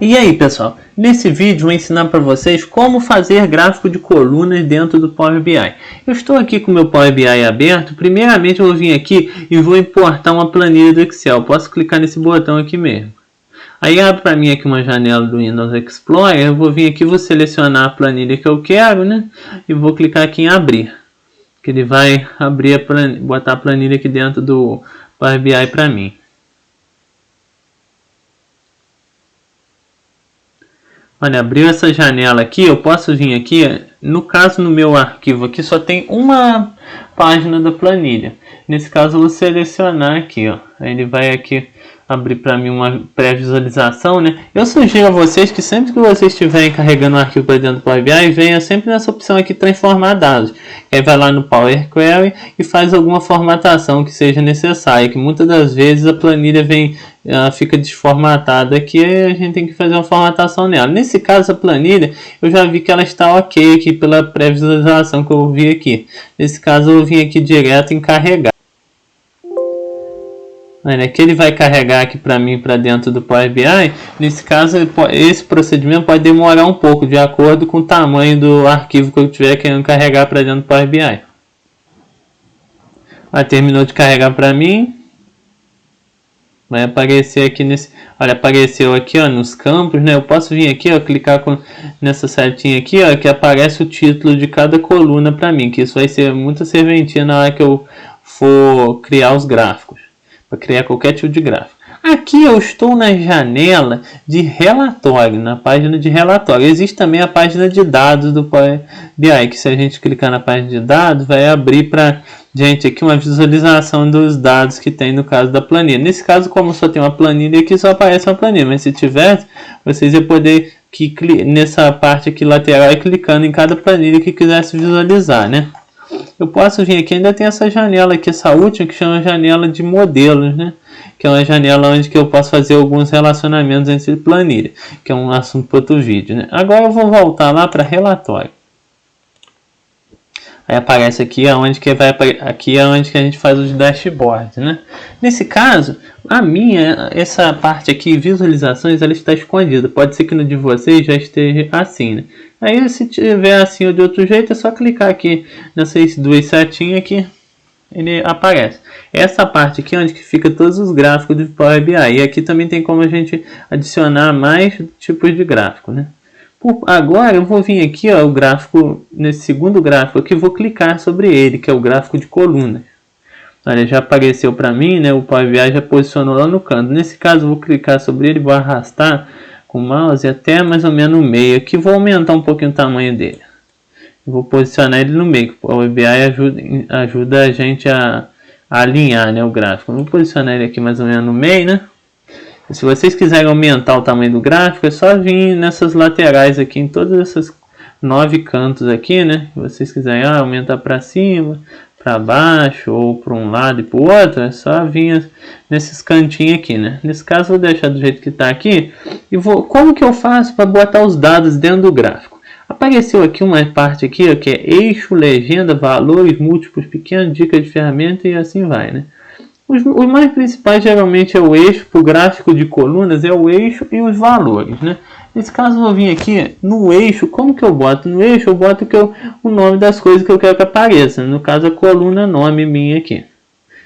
E aí pessoal, nesse vídeo eu vou ensinar para vocês como fazer gráfico de colunas dentro do Power BI. Eu estou aqui com o meu Power BI aberto. Primeiramente eu vou vir aqui e vou importar uma planilha do Excel. Posso clicar nesse botão aqui mesmo. Aí abre para mim aqui uma janela do Windows Explorer. Eu vou vir aqui, vou selecionar a planilha que eu quero, né? E vou clicar aqui em abrir. Que ele vai abrir a planilha, botar a planilha aqui dentro do Power BI para mim. Olha, abriu essa janela aqui, eu posso vir aqui, no caso no meu arquivo aqui só tem uma página da planilha. Nesse caso eu vou selecionar aqui, ó. Aí ele vai aqui abrir para mim uma pré-visualização, né? Eu sugiro a vocês que sempre que vocês estiverem carregando o arquivo para dentro do Power BI, venha sempre nessa opção aqui, transformar dados. Aí vai lá no Power Query e faz alguma formatação que seja necessária, que muitas das vezes a planilha fica desformatada aqui e a gente tem que fazer uma formatação nela. Nesse caso a planilha, eu já vi que ela está ok aqui pela pré-visualização que eu vi aqui. Nesse caso eu vim aqui direto em carregar. Olha, aqui ele vai carregar aqui para mim para dentro do Power BI. Nesse caso, esse procedimento pode demorar um pouco, de acordo com o tamanho do arquivo que eu estiver querendo carregar para dentro do Power BI. Terminou de carregar para mim. Vai aparecer aqui nesse... Olha, apareceu aqui, ó, nos campos, né? Eu posso vir aqui, ó, clicar nessa setinha aqui, ó, que aparece o título de cada coluna para mim. Que isso vai ser muito serventia na hora que eu for criar os gráficos. Para criar qualquer tipo de gráfico. Aqui eu estou na janela de relatório, na página de relatório. Existe também a página de dados do Power BI, que se a gente clicar na página de dados, vai abrir para gente aqui uma visualização dos dados que tem no caso da planilha. Nesse caso, como só tem uma planilha aqui, só aparece uma planilha. Mas se tivesse, vocês iam poder nessa parte aqui lateral e clicando em cada planilha que quisesse visualizar, né? Eu posso vir aqui, ainda tem essa janela aqui, essa última que chama janela de modelos, né? Que é uma janela onde que eu posso fazer alguns relacionamentos entre planilha, que é um assunto para outro vídeo, né? Agora eu vou voltar lá para relatório. Aí aparece aqui onde que aqui é onde que a gente faz os dashboards, né? Nesse caso, essa parte aqui, visualizações, ela está escondida. Pode ser que no de vocês já esteja assim, né? Aí se tiver assim ou de outro jeito, é só clicar aqui nessas duas setinhas aqui, ele aparece. Essa parte aqui é onde que fica todos os gráficos do Power BI. E aqui também tem como a gente adicionar mais tipos de gráfico, né? Agora eu vou vir aqui, ó, o gráfico, nesse segundo gráfico aqui, vou clicar sobre ele, que é o gráfico de colunas. Olha, já apareceu para mim, né? O Power BI já posicionou lá no canto. Nesse caso eu vou clicar sobre ele, vou arrastar com o mouse até mais ou menos no meio. Aqui vou aumentar um pouquinho o tamanho dele. Vou posicionar ele no meio. O Power BI ajuda a gente a alinhar, né, o gráfico. Vou posicionar ele aqui mais ou menos no meio, né? E se vocês quiserem aumentar o tamanho do gráfico, é só vir nessas laterais aqui, em todas essas 9 cantos aqui, né? Se vocês quiserem aumentar para cima, para baixo ou para um lado e para o outro, é só vir nesses cantinhos aqui, né? Nesse caso vou deixar do jeito que está aqui e como que eu faço para botar os dados dentro do gráfico? Apareceu aqui uma parte aqui, ó, que é eixo, legenda, valores, múltiplos, pequenos, dicas de ferramenta e assim vai, né? Os mais principais geralmente é o eixo, para o gráfico de colunas é o eixo e os valores, né? Nesse caso eu vou vir aqui no eixo. Como que eu boto? No eixo eu boto o nome das coisas que eu quero que apareça. No caso a coluna nome minha aqui.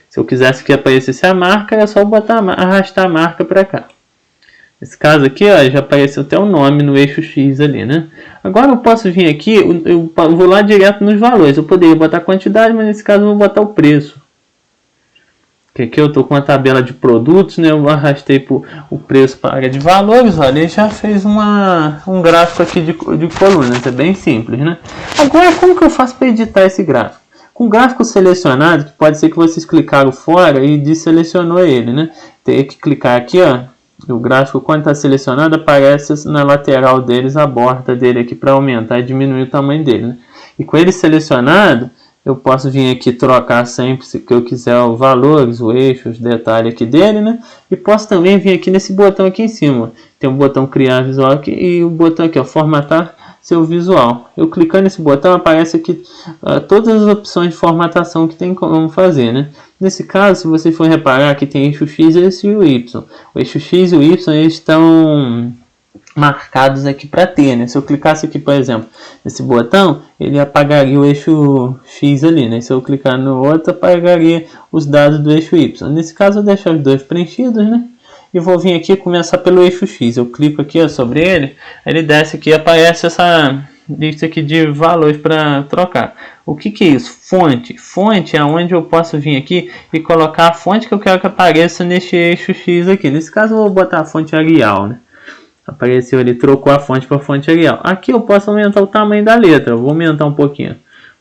Se eu quisesse que aparecesse a marca, é só botar, arrastar a marca para cá. Nesse caso aqui, ó, já apareceu até o nome no eixo X ali, né? Agora eu posso vir aqui, eu vou lá direto nos valores. Eu poderia botar a quantidade, mas nesse caso eu vou botar o preço. Que aqui eu estou com uma tabela de produtos, né? Eu arrastei o preço para a área de valores. Olha, ele já fez um gráfico aqui de colunas. É bem simples, né? Agora, como que eu faço para editar esse gráfico? Com o gráfico selecionado, que pode ser que vocês clicaram fora e desselecionou ele, né? Tem que clicar aqui, ó. O gráfico, quando está selecionado, aparece na lateral deles a borda dele aqui para aumentar e diminuir o tamanho dele, né? E com ele selecionado, eu posso vir aqui trocar sempre, se eu quiser, os valores, o eixo, os detalhes aqui dele, né? E posso também vir aqui nesse botão aqui em cima. Tem um botão criar visual aqui e o botão aqui, ó, formatar seu visual. Eu clicando nesse botão, aparece aqui todas as opções de formatação que tem como fazer, né? Nesse caso, se vocês forem reparar, aqui tem eixo X e o Y. O eixo X e o Y eles estão marcados aqui para ter, né? Se eu clicasse aqui, por exemplo, nesse botão, ele apagaria o eixo X ali, né? Se eu clicar no outro, apagaria os dados do eixo Y. Nesse caso, eu deixo os dois preenchidos, né? E vou vir aqui e começar pelo eixo X. Eu clico aqui, ó, sobre ele, ele desce aqui e aparece essa lista aqui de valores para trocar. O que é isso? Fonte. Fonte é onde eu posso vir aqui e colocar a fonte que eu quero que apareça neste eixo X aqui. Nesse caso, eu vou botar a fonte Arial, né? Apareceu ali, trocou a fonte para fonte Arial. Aqui eu posso aumentar o tamanho da letra. Eu vou aumentar um pouquinho.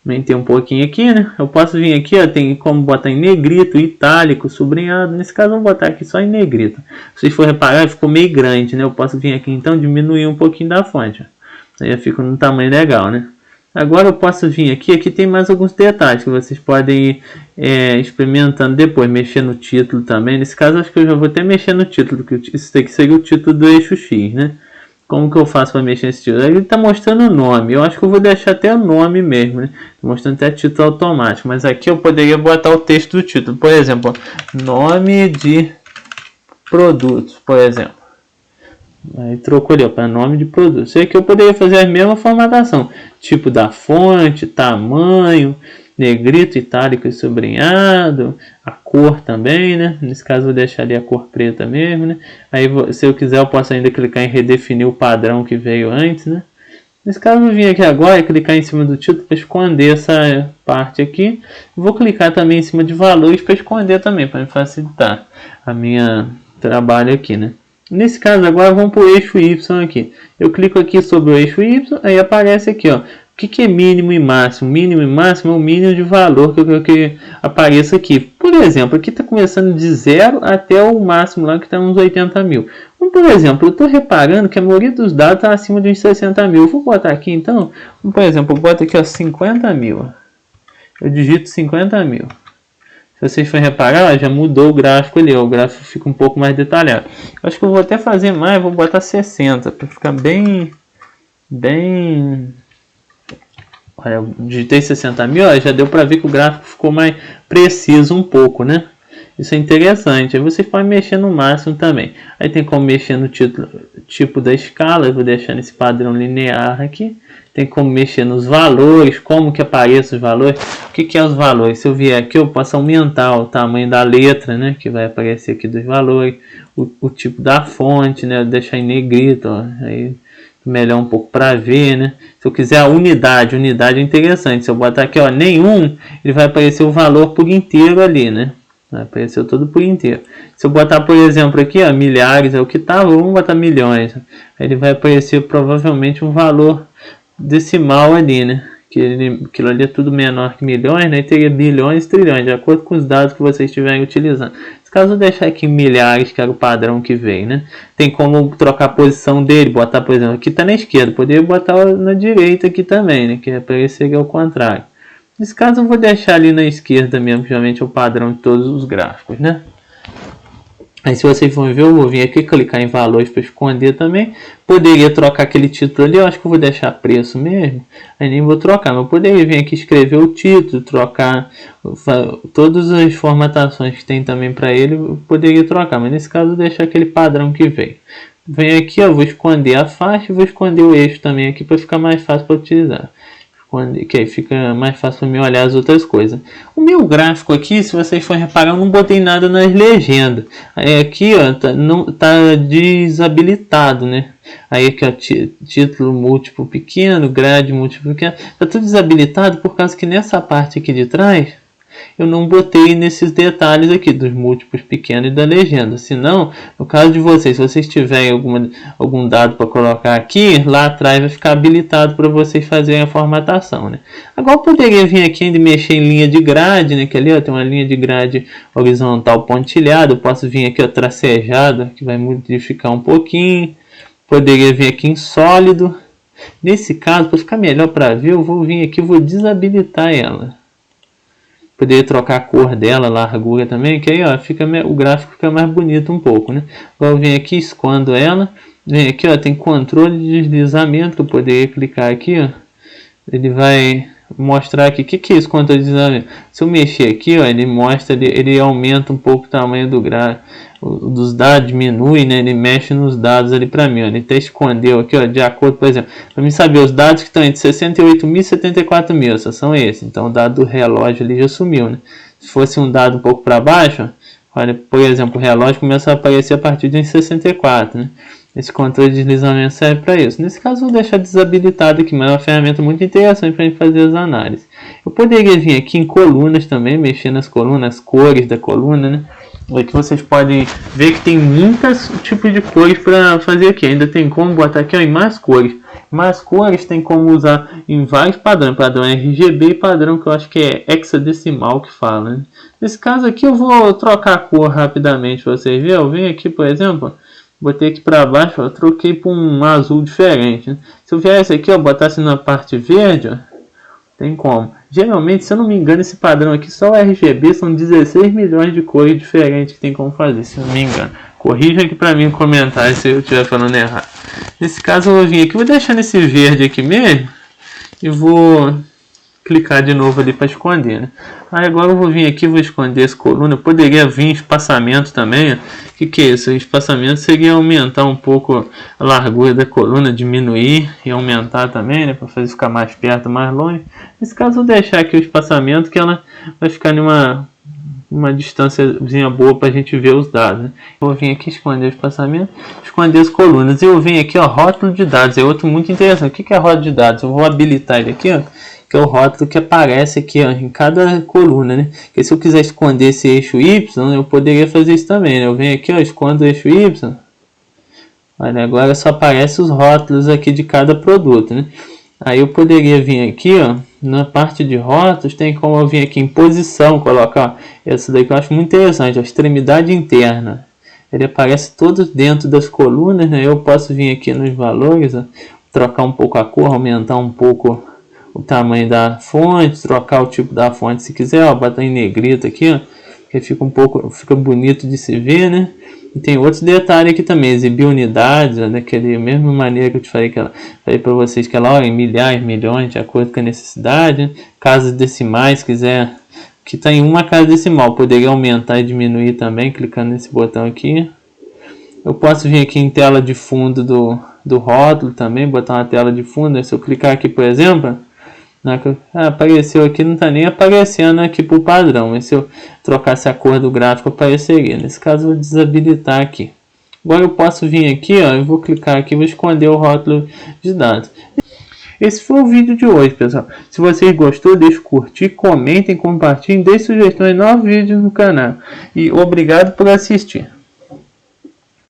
Aumentei um pouquinho aqui, né? Eu posso vir aqui, ó, tem como botar em negrito, itálico, sublinhado. Nesse caso eu vou botar aqui só em negrito. Se vocês for reparar, ficou meio grande, né? Eu posso vir aqui então diminuir um pouquinho da fonte. Aí fica num tamanho legal, né? Agora eu posso vir aqui, aqui tem mais alguns detalhes que vocês podem ir experimentando depois, mexer no título também. Nesse caso acho que eu já vou até mexer no título, porque isso aqui seria o título do eixo X, né? Como que eu faço para mexer nesse título? Ele está mostrando o nome, eu acho que eu vou deixar até o nome mesmo, né? Tô mostrando até título automático, mas aqui eu poderia botar o texto do título, por exemplo, nome de produtos, por exemplo. Aí trocou ali para nome de produto. Isso aqui eu poderia fazer a mesma formatação. Tipo da fonte, tamanho, negrito, itálico e sublinhado. A cor também, né? Nesse caso eu vou deixar ali a cor preta mesmo, né? Aí se eu quiser eu posso ainda clicar em redefinir o padrão que veio antes, né? Nesse caso eu vou vir aqui agora e clicar em cima do título para esconder essa parte aqui. Vou clicar também em cima de valores para esconder também, para me facilitar a minha trabalho aqui, né? Nesse caso agora vamos para o eixo Y aqui. Eu clico aqui sobre o eixo Y, aí aparece aqui, ó. O que é mínimo e máximo? Mínimo e máximo é o mínimo de valor que eu quero que apareça aqui. Por exemplo, aqui está começando de 0 até o máximo lá que está uns 80 mil. Então, por exemplo, eu estou reparando que a maioria dos dados está acima de uns 60 mil. Eu vou botar aqui então, por exemplo, eu boto aqui ó, 50 mil. Eu digito 50 mil. Se vocês forem reparar, já mudou o gráfico ali, ó, o gráfico fica um pouco mais detalhado. Eu acho que eu vou até fazer mais, vou botar 60, para ficar bem... Olha, eu digitei 60 mil, ó, já deu para ver que o gráfico ficou mais preciso um pouco, né? Isso é interessante. Aí vocês podem mexer no máximo também. Aí tem como mexer no tipo da escala, eu vou deixar nesse padrão linear aqui. Tem como mexer nos valores, como que aparecem os valores. O que é os valores? Se eu vier aqui, eu posso aumentar o tamanho da letra, né? Que vai aparecer aqui dos valores. O tipo da fonte, né? Deixar em negrito, ó. Aí melhor um pouco para ver, né? Se eu quiser a unidade é interessante. Se eu botar aqui, ó, nenhum, ele vai aparecer o valor por inteiro ali, né? Vai aparecer todo por inteiro. Se eu botar, por exemplo, aqui, ó, milhares é o que tá, vamos botar milhões. Aí ele vai aparecer provavelmente um valor decimal ali, né? Aquilo ali é tudo menor que milhões, né? E teria bilhões e trilhões, de acordo com os dados que vocês estiverem utilizando. Nesse caso, eu deixar aqui milhares, que era o padrão que veio, né? Tem como trocar a posição dele, botar, por exemplo, aqui está na esquerda, poderia botar na direita aqui também, né? Que apareceria ao contrário. Nesse caso, eu vou deixar ali na esquerda mesmo, que geralmente é o padrão de todos os gráficos, né? Aí se vocês vão ver, eu vou vir aqui clicar em valores para esconder também. Poderia trocar aquele título ali, eu acho que eu vou deixar preço mesmo. Aí nem vou trocar, mas eu poderia vir aqui escrever o título, trocar todas as formatações que tem também para ele, eu poderia trocar. Mas nesse caso eu vou deixar aquele padrão que veio. Venho aqui, eu vou esconder a faixa e vou esconder o eixo também aqui para ficar mais fácil para utilizar. Que aí fica mais fácil para mim olhar as outras coisas. O meu gráfico aqui, se vocês forem reparar, eu não botei nada nas legendas. Aí aqui, ó, tá desabilitado, né? Aí aqui, ó, título múltiplo pequeno, grade múltiplo pequeno. Tá tudo desabilitado por causa que nessa parte aqui de trás, eu não botei nesses detalhes aqui dos múltiplos pequenos e da legenda. Senão, no caso de vocês, se vocês tiverem algum dado para colocar aqui, lá atrás vai ficar habilitado para vocês fazerem a formatação, né? Agora eu poderia vir aqui ainda mexer em linha de grade, né? Que ali ó, tem uma linha de grade horizontal pontilhada. Eu posso vir aqui ó, tracejada, que vai modificar um pouquinho. Poderia vir aqui em sólido. Nesse caso, para ficar melhor para ver, eu vou vir aqui e vou desabilitar ela. Poderia trocar a cor dela, a largura também, que aí ó, o gráfico fica mais bonito um pouco, né? Agora eu venho aqui, escondo ela, vem aqui ó, tem controle de deslizamento, que eu poderia clicar aqui ó, ele vai mostrar aqui, o que é isso controle de deslizamento? Se eu mexer aqui, ó, ele mostra, ele aumenta um pouco o tamanho do gráfico, dos dados, diminui, né? Ele mexe nos dados ali para mim, ó. Ele até escondeu aqui, ó, de acordo, por exemplo, para mim saber os dados que estão entre 68.000 e 74.000, só são esses. Então o dado do relógio ali já sumiu, né? Se fosse um dado um pouco para baixo, ó, olha, por exemplo, o relógio começa a aparecer a partir de 64, né? Esse controle de deslizamento serve para isso. Nesse caso, eu vou deixar desabilitado aqui, mas é uma ferramenta muito interessante para a gente fazer as análises. Eu poderia vir aqui em colunas também, mexer nas colunas, as cores da coluna, né? Aqui vocês podem ver que tem muitos tipos de cores para fazer aqui. Ainda tem como botar aqui, ó, em mais cores. Mais cores tem como usar em vários padrões. Padrão RGB e padrão que eu acho que é hexadecimal que fala, né? Nesse caso aqui eu vou trocar a cor rapidamente para vocês verem. Eu venho aqui, por exemplo, botei aqui para baixo, eu troquei para um azul diferente, né? Se eu viesse aqui, ó, botasse na parte verde, ó, tem como. Geralmente, se eu não me engano, esse padrão aqui, só o RGB, são 16 milhões de cores diferentes que tem como fazer, se eu não me engano. Corrijam aqui para mim no comentário se eu estiver falando errado. Nesse caso, eu vou vir aqui, vou deixar nesse verde aqui mesmo e vou clicar de novo ali para esconder, né? Aí agora eu vou vir aqui, vou esconder essa coluna. Eu poderia vir em espaçamento também. O que é isso? O espaçamento seria aumentar um pouco a largura da coluna, diminuir e aumentar também, né? Para fazer ficar mais perto, mais longe. Nesse caso eu vou deixar aqui o espaçamento, que ela vai ficar em uma distânciazinha boa para a gente ver os dados, né? Eu vou vir aqui esconder o espaçamento, esconder as colunas. E eu venho aqui, ó, rótulo de dados. É outro muito interessante. O que é rótulo de dados? Eu vou habilitar ele aqui, ó, que é o rótulo que aparece aqui, ó, em cada coluna, né? Porque se eu quiser esconder esse eixo Y, eu poderia fazer isso também, né? Eu venho aqui, ó, escondo o eixo Y. Olha, agora só aparece os rótulos aqui de cada produto, né? Aí eu poderia vir aqui, ó, na parte de rótulos, tem como eu vir aqui em posição, colocar, ó, essa daqui eu acho muito interessante, a extremidade interna. Ele aparece todos dentro das colunas, né? Eu posso vir aqui nos valores, ó, trocar um pouco a cor, aumentar um pouco o tamanho da fonte, trocar o tipo da fonte se quiser, ó, botar em negrito aqui, ó, que fica bonito de se ver, né? E tem outros detalhes aqui também, exibir unidades, ó, daquele mesma maneira que eu te falei para vocês que ela, ó, em milhares, milhões, de acordo com a necessidade, né? Casas decimais, se quiser, que está em uma casa decimal, poderia aumentar e diminuir também, clicando nesse botão aqui. Eu posso vir aqui em tela de fundo do rótulo também, botar uma tela de fundo. Se eu clicar aqui, por exemplo, apareceu aqui, não está nem aparecendo aqui para o padrão, mas se eu trocasse a cor do gráfico apareceria. Nesse caso eu vou desabilitar aqui. Agora eu posso vir aqui, ó, eu vou clicar aqui, vou esconder o rótulo de dados. Esse foi o vídeo de hoje, pessoal. Se vocês gostou, deixe curtir, comentem, compartilhem, deixem sugestões de novos vídeos no canal. E obrigado por assistir.